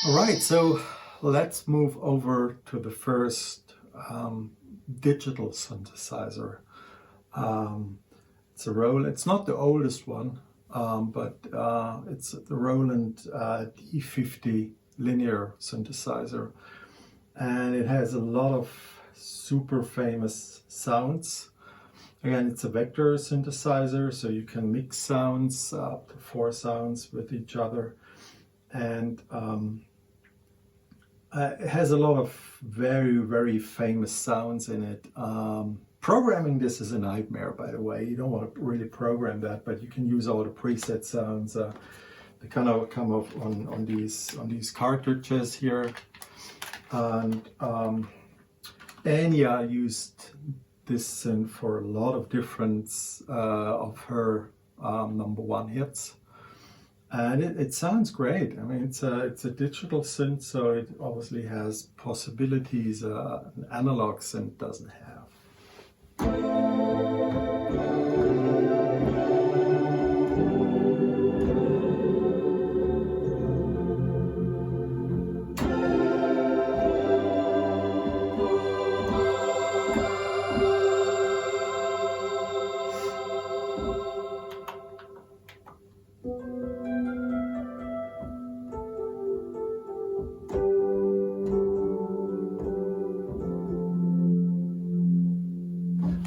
All right, so let's move over to the first digital synthesizer. It's a Roland. It's not the oldest one, but it's the Roland D50 linear synthesizer, and it has a lot of super famous sounds. Again, it's a vector synthesizer, so you can mix sounds, up to 4 sounds with each other, and it has a lot of very, very famous sounds in it. Programming this is a nightmare, by the way. You don't want to really program that, but you can use all the preset sounds. They kind of come up on these cartridges here, and Anya used this synth for a lot of different of her #1 hits. And it sounds great. I mean, it's a digital synth, so it obviously has possibilities an analog synth doesn't have.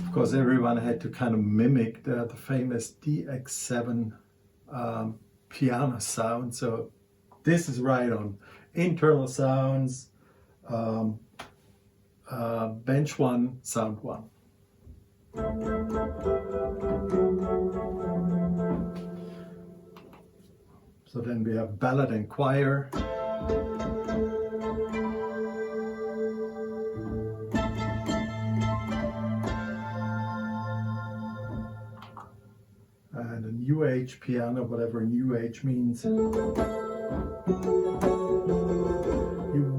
Of course, everyone had to kind of mimic the famous DX7 piano sound. So this is right on. Internal sounds, bench 1, sound 1. So then we have ballad and choir. And a new age piano, whatever new age means. You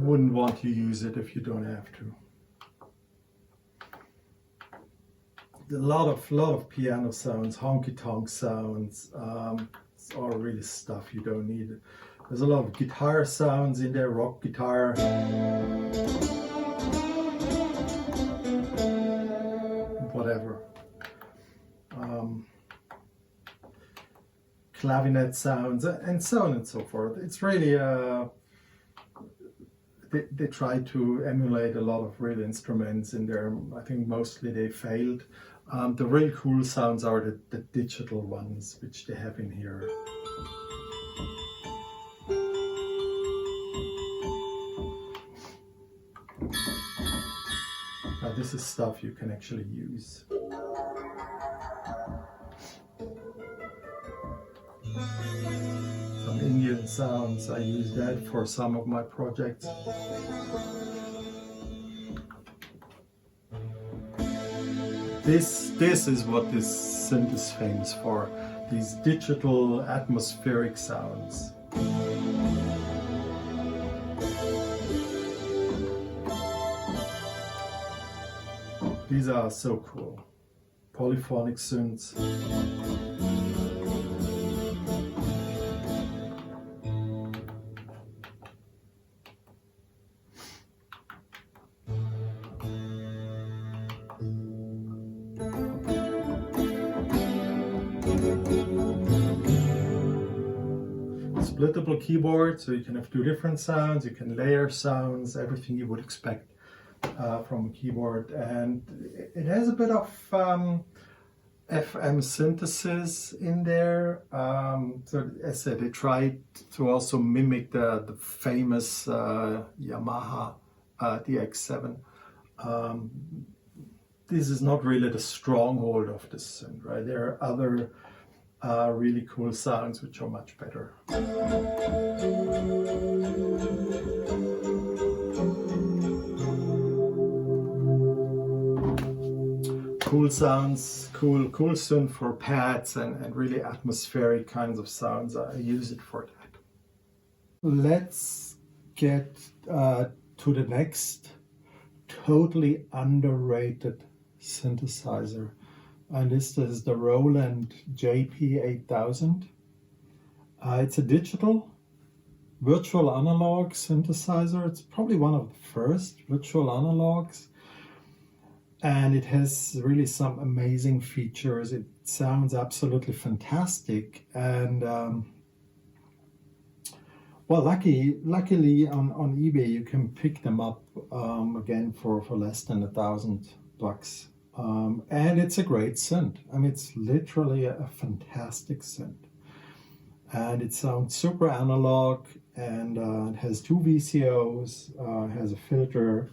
wouldn't want to use it if you don't have to. A lot of piano sounds, honky-tonk sounds. It's all really stuff you don't need. There's a lot of guitar sounds in there, rock guitar. Whatever. Clavinet sounds, and so on and so forth. It's really, they try to emulate a lot of real instruments in there. I think mostly they failed. The real cool sounds are the digital ones, which they have in here. Now this is stuff you can actually use. Some Indian sounds, I use that for some of my projects. This is what this synth is famous for, these digital atmospheric sounds. These are so cool. Polyphonic synths. Splittable keyboard, so you can have 2 different sounds, you can layer sounds, everything you would expect from a keyboard. And it has a bit of FM synthesis in there. So as I said, they tried to also mimic the famous Yamaha DX7. This is not really the stronghold of this synth, right? There are other really cool sounds which are much better. Cool sounds, cool synth for pads and really atmospheric kinds of sounds. I use it for that. Let's get to the next totally underrated synthesizer. And this is the Roland JP8000. It's a digital, virtual analog synthesizer. It's probably one of the first virtual analogs. And it has really some amazing features. It sounds absolutely fantastic. And well, luckily on eBay you can pick them up again for less than $1,000. And it's a great synth. I mean, it's literally a fantastic synth. And it sounds super analog, and it has 2 VCOs, has a filter,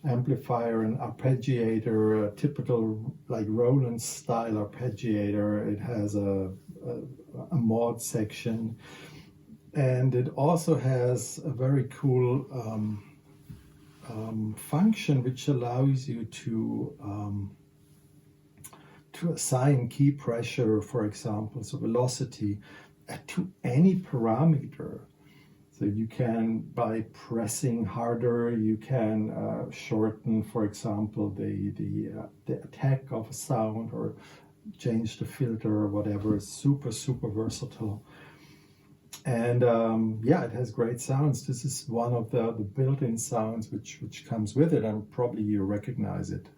amplifier, and arpeggiator, a typical like Roland style arpeggiator. It has a mod section, and it also has a very cool function which allows you to assign key pressure, for example, so velocity, to any parameter. So you can, by pressing harder, you can shorten, for example, the attack of a sound, or change the filter or whatever. It's super versatile. And yeah, it has great sounds. This is one of the built-in sounds which comes with it, and probably you recognize it.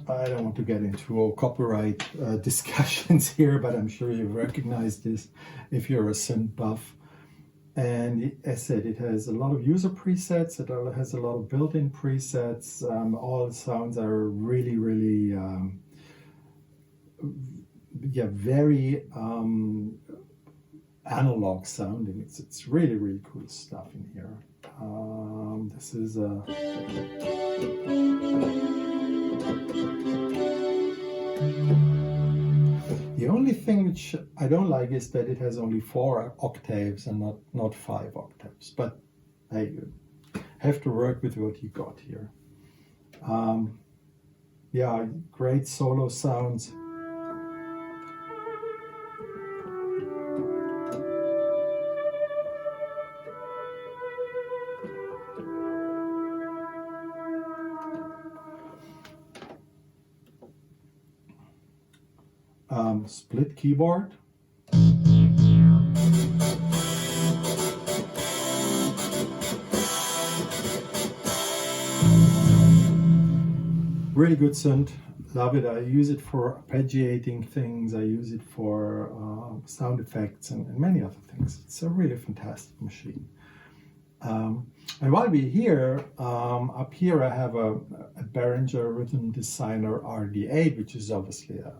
I don't want to get into all copyright discussions here, but I'm sure you recognize this if you're a synth buff. And as I said, it has a lot of user presets. It has a lot of built-in presets. All the sounds are really yeah, very analog sounding. It's really cool stuff in here. This is a the only thing which I don't like is that it has only 4 octaves and not 5 octaves. But hey, you have to work with what you got here. Yeah, great solo sounds. Split keyboard. Really good synth. Love it. I use it for arpeggiating things. I use it for sound effects and many other things. It's a really fantastic machine. And while we're here, up here I have a Behringer Rhythm Designer RD8, which is obviously a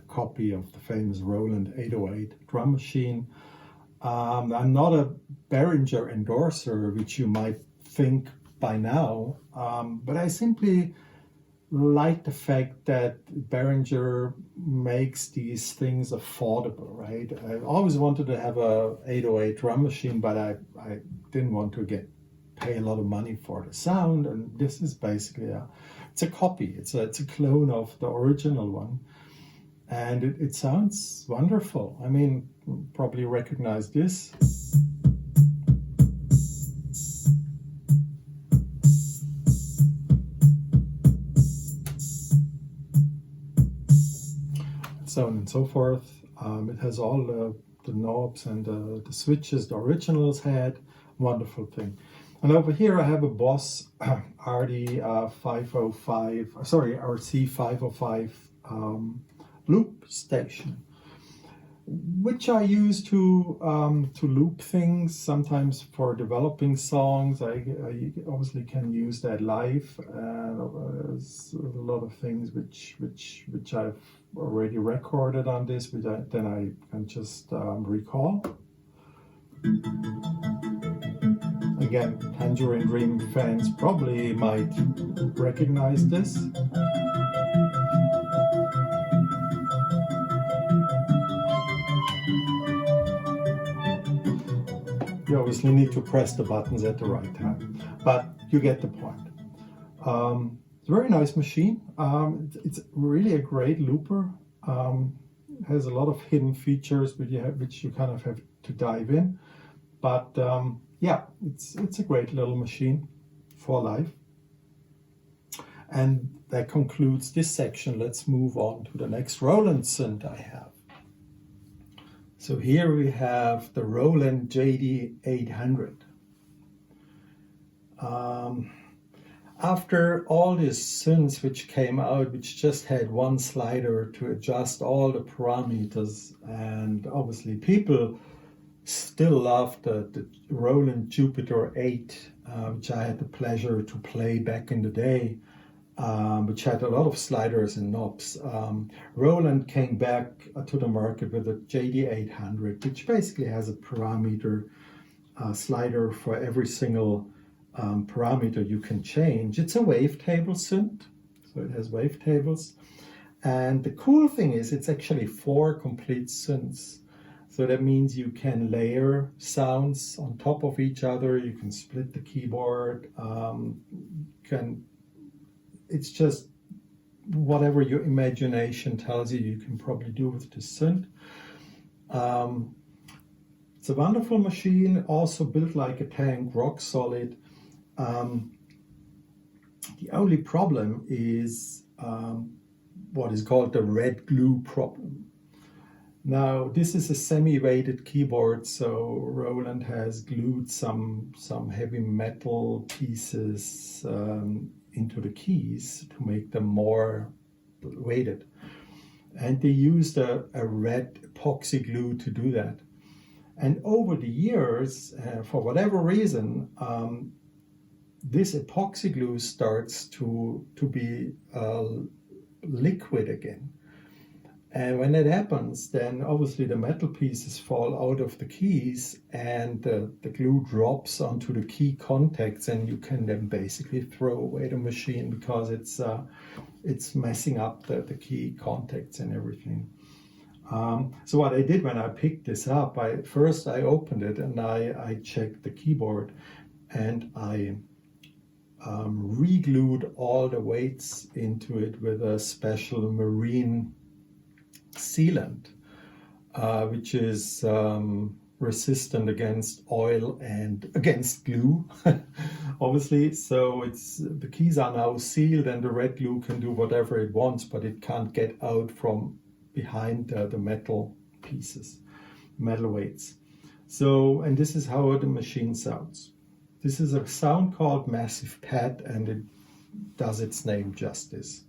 copy of the famous Roland 808 drum machine. I'm not a Behringer endorser, which you might think by now, but I simply like the fact that Behringer makes these things affordable, right? I always wanted to have a 808 drum machine, but I didn't want to pay a lot of money for the sound, and this is basically it's a copy. It's a clone of the original one, and it sounds wonderful. I mean, you probably recognize this. So on and so forth. It has all the knobs and the switches the originals had. Wonderful thing. And over here I have a Boss RC505 loop station, which I use to loop things, sometimes for developing songs. I obviously can use that live. There's a lot of things which I've already recorded on this, which then I can just recall. Again, Tangerine Dream fans probably might recognize this. You obviously need to press the buttons at the right time, but you get the point. It's a very nice machine. It's really a great looper. has a lot of hidden features which you kind of have to dive in. But yeah, it's a great little machine for life. And that concludes this section. Let's move on to the next Roland synth I have. So here we have the Roland JD800. After all these synths which came out, which just had one slider to adjust all the parameters, and obviously people still love the Roland JP8000, which I had the pleasure to play back in the day, which had a lot of sliders and knobs. Roland came back to the market with a JD800, which basically has a parameter slider for every single parameter you can change. It's a wavetable synth, so it has wavetables. And the cool thing is it's actually 4 complete synths. So that means you can layer sounds on top of each other, you can split the keyboard, it's just whatever your imagination tells you, you can probably do with the synth. It's a wonderful machine, also built like a tank, rock solid. The only problem is what is called the red glue problem. Now, this is a semi-weighted keyboard, so Roland has glued some heavy metal pieces into the keys to make them more weighted. And they used a red epoxy glue to do that. And over the years, for whatever reason, this epoxy glue starts to be liquid again. And when that happens, then obviously the metal pieces fall out of the keys and the glue drops onto the key contacts, and you can then basically throw away the machine because it's messing up the key contacts and everything. So what I did when I picked this up, first I opened it and I checked the keyboard, and I re-glued all the weights into it with a special marine sealant, which is resistant against oil and against glue, obviously. So the keys are now sealed, and the red glue can do whatever it wants, but it can't get out from behind the metal pieces, metal weights. So, and this is how the machine sounds. This is a sound called Massive Pad, and it does its name justice.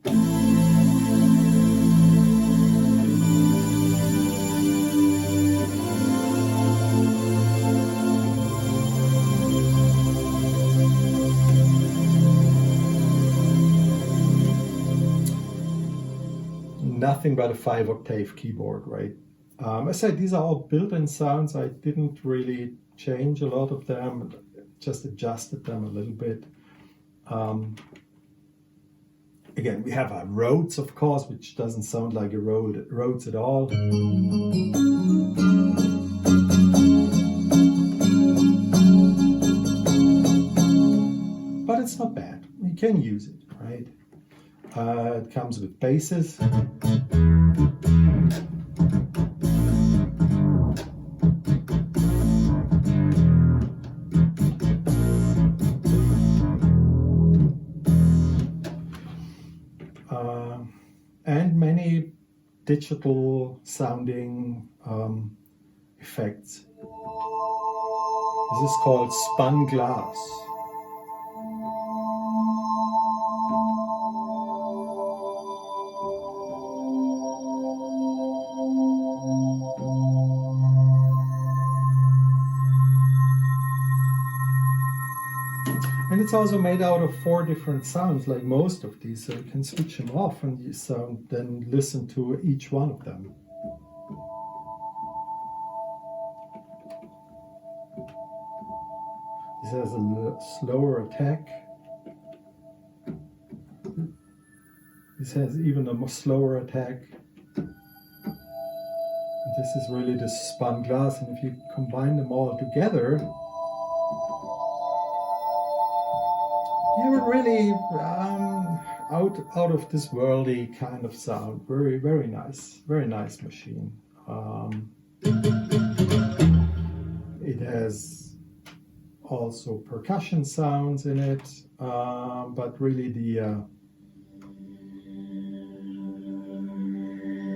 Nothing but a 5-octave keyboard, right? I said these are all built-in sounds. I didn't really change a lot of them, just adjusted them a little bit. Again, we have our Rhodes, of course, which doesn't sound like a Rhodes at all. But it's not bad. You can use it, right? It comes with basses. And many digital sounding effects. This is called spun glass. And it's also made out of 4 different sounds, like most of these, so you can switch them off and you then listen to each one of them. This has a slower attack. This has even a slower attack. And this is really the spun glass, and if you combine them all together, you have a really out of this worldy kind of sound. Very nice machine. It has also percussion sounds in it, but really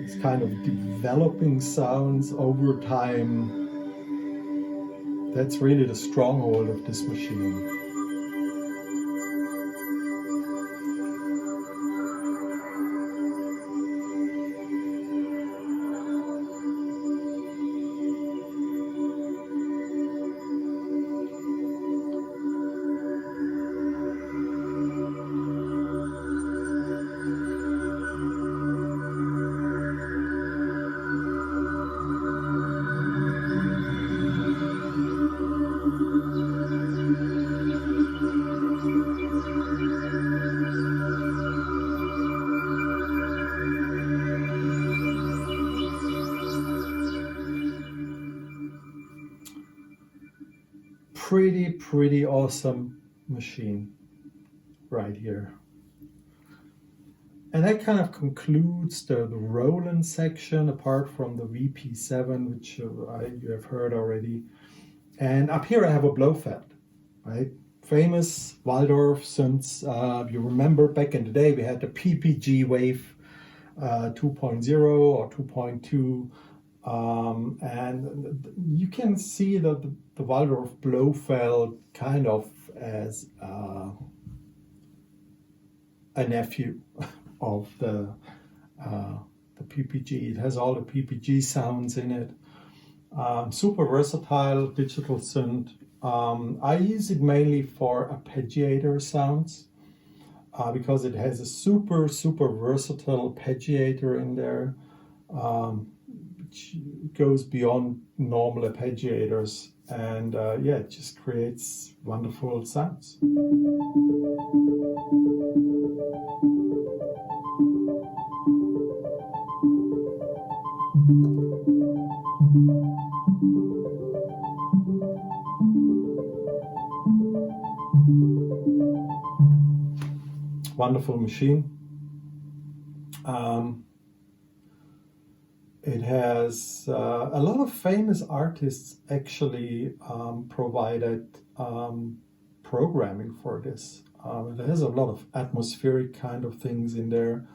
it's kind of developing sounds over time. That's really the stronghold of this machine. Pretty awesome machine right here. And that kind of concludes the Roland section, apart from the VP7, which you have heard already. And up here I have a Blofeld, right? Famous Waldorf synths. You remember back in the day we had the PPG Wave 2.0 or 2.2. And you can see that the Waldorf Blofeld kind of as a nephew of the PPG. It has all the PPG sounds in it. Super versatile digital synth. I use it mainly for arpeggiator sounds because it has a super versatile arpeggiator in there. Goes beyond normal arpeggiators, and yeah, it just creates wonderful sounds. Wonderful machine. It has a lot of famous artists actually provided programming for this. It has a lot of atmospheric kind of things in there.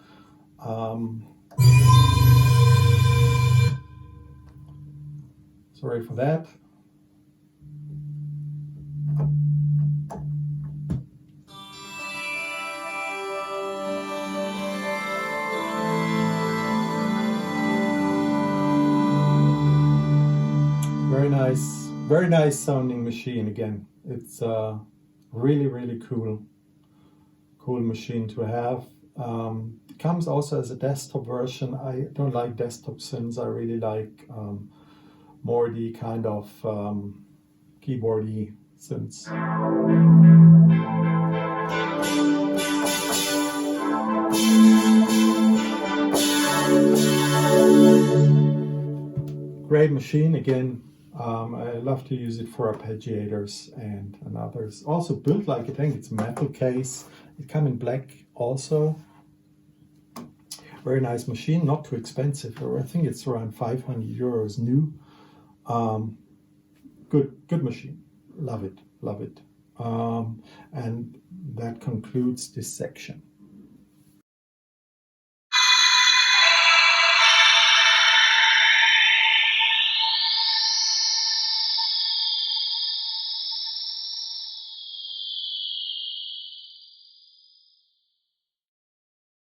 Sorry for that. Very nice sounding machine again. It's really cool machine to have. It comes also as a desktop version. I don't like desktop synths. I really like more the kind of keyboardy synths. Great machine again. I love to use it for arpeggiators and others. Also built like, I think it's a metal case. It comes in black also. Very nice machine, not too expensive. I think it's around 500 euros new. Good machine. Love it. And that concludes this section.